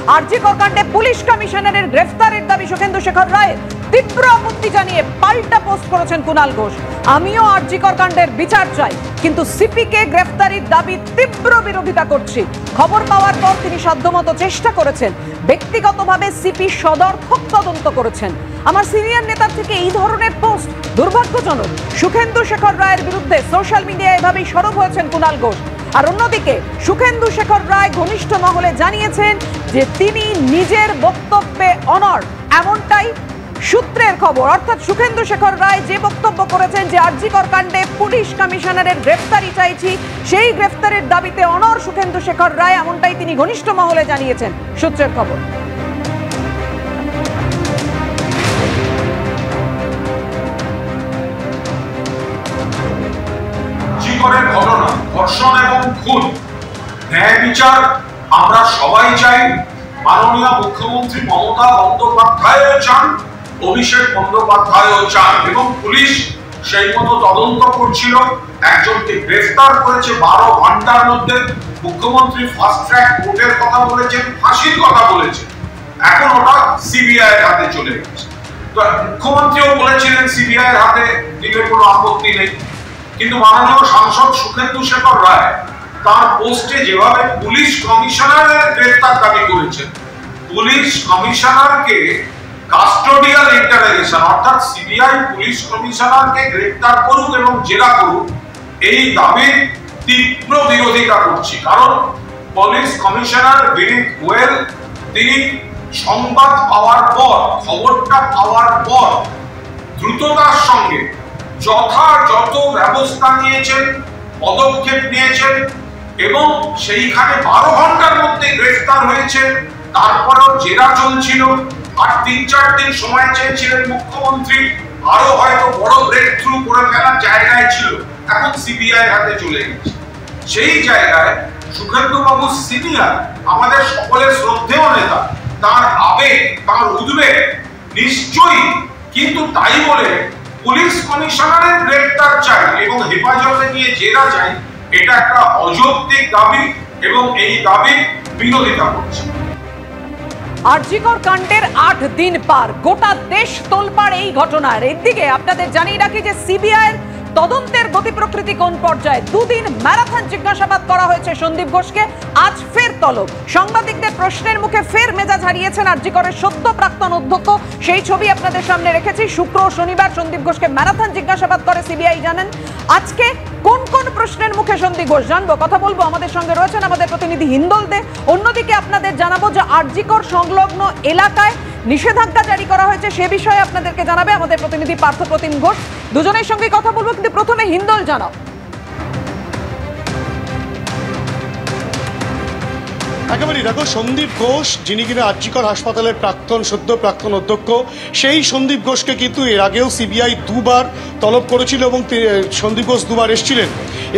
আরজি কর কাণ্ডে পুলিশ কমিশনারের গ্রেফতারের দাবি সুখেন্দু শেখর রায়ের। তীব্র আপত্তি জানিয়ে পাল্টা পোস্ট করেছেন কুণাল ঘোষ। আমিও আরজি কর কাণ্ডের বিচার চাই, কিন্তু সিপিকে গ্রেফতারির দাবি তীব্র বিরোধিতা করছি। খবর পাওয়ার পর তিনি সাধ্যমতো চেষ্টা করেছেন, ব্যক্তিগতভাবে সিপি সদর্থক তদন্ত করেছেন। আমার সিনিয়র নেতার থেকে এই ধরনের পোস্ট দুর্ভাগ্যজনক। সুখেন্দু শেখর রায়ের বিরুদ্ধে সোশ্যাল মিডিয়ায় এভাবেই সরব হয়েছেন কুণাল ঘোষ। আর অন্যদিকে সুখেন্দু শেখর রায় ঘনিষ্ঠ মহলে জানিয়েছেন যে তিনি নিজের বক্তব্যে অনড়, এমনটাই সূত্রের খবর। অর্থাৎ সুখেন্দু শেখর রায় যে বক্তব্য করেছেন যে আরজি কর কাণ্ডে পুলিশ কমিশনারের গ্রেফতারি চাইছি, সেই গ্রেফতারের দাবিতে অনড় সুখেন্দু শেখর রায়, এমনটাই তিনি ঘনিষ্ঠ মহলে জানিয়েছেন, সূত্রের খবর। ঘটনা, ধর্ষণ এবং খুন, ন্যায় বিচার আমরা সবাই চাই। মাননীয় মুখ্যমন্ত্রী মমতা বন্দ্যোপাধ্যায়ও চান, অভিষেক বন্দ্যোপাধ্যায়ও চান, এবং পুলিশ সেই মতো তদন্ত করছিল। একজনকে গ্রেফতার করেছে 12 ঘন্টার মধ্যে। মুখ্যমন্ত্রী ফাস্ট ট্র্যাক কোর্টের কথা বলেছেন, ফাঁসির কথা বলেছেন। এখন ওটা সিবিআই এর হাতে চলে গেছে। তো মুখ্যমন্ত্রীও বলেছিলেন সিবিআই এর হাতে দিলে কোনো আপত্তি নেই, কিন্তু মাননীয় সাংসদ সুখেন্দু শেখর রায় তার পোস্টে যেভাবে পুলিশ কমিশনারের গ্রেফতার দাবি করেছেন, পুলিশ কমিশনারকে কাস্টোডিয়াল ইন্টারোগেশন, অর্থাৎ সিবিআই পুলিশ কমিশনারকে গ্রেফতার করুক এবং জেরা করুক, এই দাবির তীব্র বিরোধিতা করছি। কারণ পুলিশ কমিশনার বিনীত গোয়েল তিনি সংবাদ পাওয়ার পর, খবরটা পাওয়ার পর দ্রুততার সঙ্গে যথাযথ ব্যবস্থা নিয়েছেন, পদক্ষেপ নিয়েছেন, এবং সেইখানে 12 ঘন্টার মধ্যে গ্রেফতার হয়েছে। তারপরেও জেরা চলছিল, আর 3-4 দিন সময় চেয়েছিলেন মুখ্যমন্ত্রী, আরো হয়তো বড় ব্রেক থ্রু করে ফেলার জায়গায় ছিল। এখন সিবিআই হাতে চলে গেছে। সেই জায়গায় সুখেন্দু বাবু সিনিয়র, আমাদের সকলের শ্রদ্ধেয় নেতা, তার আবেগ, তার উদ্বেগ নিশ্চয়ই, কিন্তু তাই বলে পুলিশ কমিশনারের গ্রেফতার চাই এবং হেফাজতে নিয়ে জেরা চাই, এটা একটা অযৌক্তিক দাবি এবং এই দাবির বিরোধিতা করছে। আরজি কর কাণ্ডের 8 দিন পার, গোটা দেশ তোলপাড় এই ঘটনার। এদিকে আপনাদের জানিয়ে রাখি যে সিবিআই তদন্তের গতি প্রকৃতি কোন পর্যায়ে। 2 দিন ম্যারাথন জিজ্ঞাসাবাদ করা হয়েছে সন্দীপ ঘোষকে, আজ ফের তলব। সাংবাদিকদের প্রশ্নের মুখে ফের মেজাজ হারিয়েছেন আরজি করের সদ্য প্রাক্তন অধ্যক্ষ। সেই ছবি আপনাদের সামনে রেখেছি। শুক্র ও শনিবার সন্দীপ ঘোষকে ম্যারাথন জিজ্ঞাসাবাদ করে সিবিআই। জানেন আজকে কোন কোন প্রশ্নের মুখে সন্দীপ ঘোষ, জানবো, কথা বলবো। আমাদের সঙ্গে রয়েছেন আমাদের প্রতিনিধি হিন্দল দে। অন্যদিকে আপনাদের জানাবো যে আরজি কর সংলগ্ন এলাকায় নিষেধাজ্ঞা জারি করা হয়েছে, সে বিষয়ে আপনাদেরকে জানাবে আমাদের প্রতিনিধি পার্থপ্রতিম ঘোষ। দুজনের সঙ্গে কথা বলবো, কিন্তু প্রথমে হিন্দল জানাও। একেবারেই দেখো, সন্দীপ ঘোষ যিনি কিনা আরজি কর হাসপাতালের সদ্য প্রাক্তন অধ্যক্ষ, সেই সন্দীপ ঘোষকে কিন্তু এর আগেও সিবিআই 2 বার তলব করেছিল এবং সন্দীপ ঘোষ 2 বার এসেছিলেন।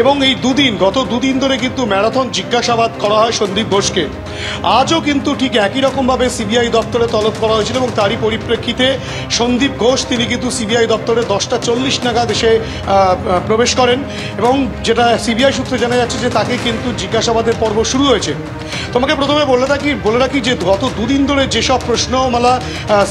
এবং এই গত দুদিন ধরে কিন্তু ম্যারাথন জিজ্ঞাসাবাদ করা হয় সন্দীপ ঘোষকে। আজও কিন্তু ঠিক একই রকমভাবে সিবিআই দপ্তরে তলব করা হয়েছিল এবং তারই পরিপ্রেক্ষিতে সন্দীপ ঘোষ তিনি কিন্তু সিবিআই দপ্তরে 10:40 নাগাদ এসে প্রবেশ করেন এবং যেটা সিবিআই সূত্রে জানা যাচ্ছে যে তাকে কিন্তু জিজ্ঞাসাবাদের পর্ব শুরু হয়েছে। তোমাকে প্রথমে বলে রাখি যে গত 2 দিন ধরে যেসব প্রশ্নমালা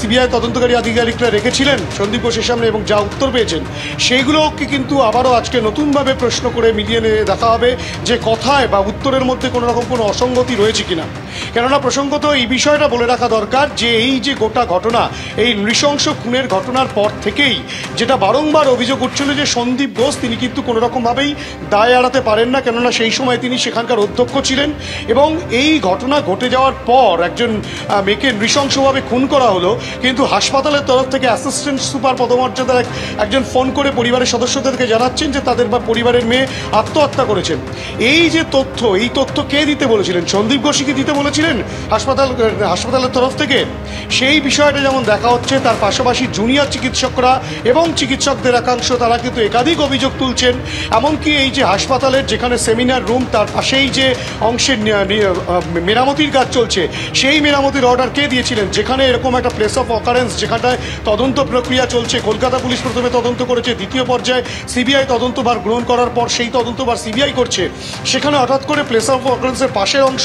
সিবিআই তদন্তকারী আধিকারিকরা রেখেছিলেন সন্দীপ ঘোষের সামনে এবং যা উত্তর পেয়েছেন, সেইগুলোকে কিন্তু আবারও আজকে নতুনভাবে প্রশ্ন করে মিলিয়ে দেখা হবে যে কথায় বা উত্তরের মধ্যে কোনো রকম কোনো অসঙ্গতি রয়েছে কিনা। কেননা প্রসঙ্গত এই বিষয়টা বলে রাখা দরকার যে এই যে গোটা ঘটনা, এই নৃশংস খুনের ঘটনার পর থেকেই যেটা বারংবার অভিযোগ উঠছিল যে সন্দীপ ঘোষ তিনি কিন্তু কোনো রকমভাবেই দায় এড়াতে পারেন না, কেননা সেই সময় তিনি সেখানকার অধ্যক্ষ ছিলেন। এবং এই ঘটনা ঘটে যাওয়ার পর একজন মেয়েকে নৃশংসভাবে খুন করা হলো, কিন্তু হাসপাতালের তরফ থেকে অ্যাসিস্ট্যান্ট সুপার পদমর্যাদার একজন ফোন করে পরিবারের সদস্যদেরকে জানাচ্ছেন যে তাদের বা পরিবারের মেয়ে আত্মহত্যা করেছেন। এই যে তথ্য, এই তথ্য কে দিতে বলেছিলেন? সন্দীপ ঘোষই কি দিতে বলেছিলেন হাসপাতালের তরফ থেকে? সেই বিষয়টা যেমন দেখা হচ্ছে, তার পাশাপাশি জুনিয়র চিকিৎসকরা এবং চিকিৎসকদের একাংশ তারা কিন্তু একাধিক অভিযোগ তুলছেন। এমনকি এই যে হাসপাতালের যেখানে সেমিনার রুম, তার পাশেই যে অংশের মেরামতির কাজ চলছে, সেই মেরামতির অর্ডার কে দিয়েছিলেন? যেখানে এরকম একটা প্লেস অফ অকারেন্স, যেখানটায় তদন্ত প্রক্রিয়া চলছে, কলকাতা পুলিশ প্রথমে তদন্ত করেছে, দ্বিতীয় পর্যায়ে সিবিআই তদন্তভার গ্রহণ করার পর সেই তদন্তবার সিবিআই করছে, সেখানে হঠাৎ করে প্লেস অফ অকারেন্সের পাশের অংশ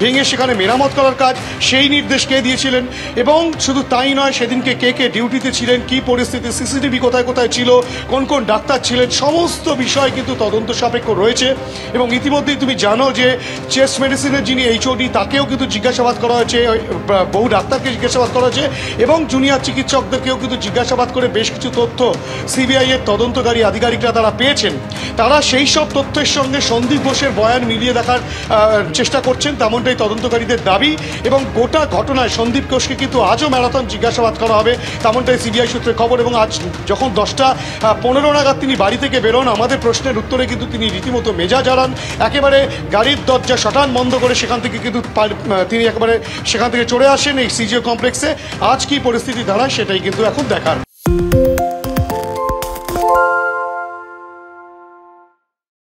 ভেঙে সেখানে মেরামত করার কাজ সেই নির্দেশ কে দিয়েছিলেন, এবং শুধু তাই নয়, সেদিনকে কে কে ডিউটিতে ছিলেন, কি পরিস্থিতি, সিসিটিভি কোথায় কোথায় ছিল, কোন কোন ডাক্তার ছিলেন, সমস্ত বিষয় কিন্তু তদন্ত সাপেক্ষ রয়েছে। এবং ইতিমধ্যেই তুমি জানো যে চেস্ট মেডিসিনের যিনি এইচওডি তাকেও কিন্তু জিজ্ঞাসাবাদ করা হয়েছে, বহু ডাক্তারকে জিজ্ঞাসাবাদ করা হয়েছে, এবং জুনিয়র চিকিৎসকদেরকেও কিন্তু জিজ্ঞাসাবাদ করে বেশ কিছু তথ্য সিবিআই এর তদন্তকারী আধিকারিকরা তারা পেয়েছেন। তারা সেই সব তথ্যের সঙ্গে সন্দীপ ঘোষের বয়ান মিলিয়ে দেখার চেষ্টা করছেন, তেমনটাই তদন্তকারীদের দাবি। এবং গোটা ঘটনায় সন্দীপ ঘোষকে কিন্তু আজও ম্যারাথন জিজ্ঞাসাবাদ করা হবে, তেমনটাই সিবিআই সূত্রে খবর। এবং আজ যখন 10:15 নাগাদ তিনি বাড়ি থেকে বেরোন, আমাদের প্রশ্নের উত্তরে কিন্তু তিনি রীতিমতো মেজাজ হারান, একেবারে গাড়ির দরজা শটান বন্ধ করে সেখান থেকে কিন্তু তিনি একেবারে সেখান থেকে চলে আসেন এই সিজিও কমপ্লেক্সে। আজ কি পরিস্থিতি দাঁড়ায় সেটাই কিন্তু এখন দেখার।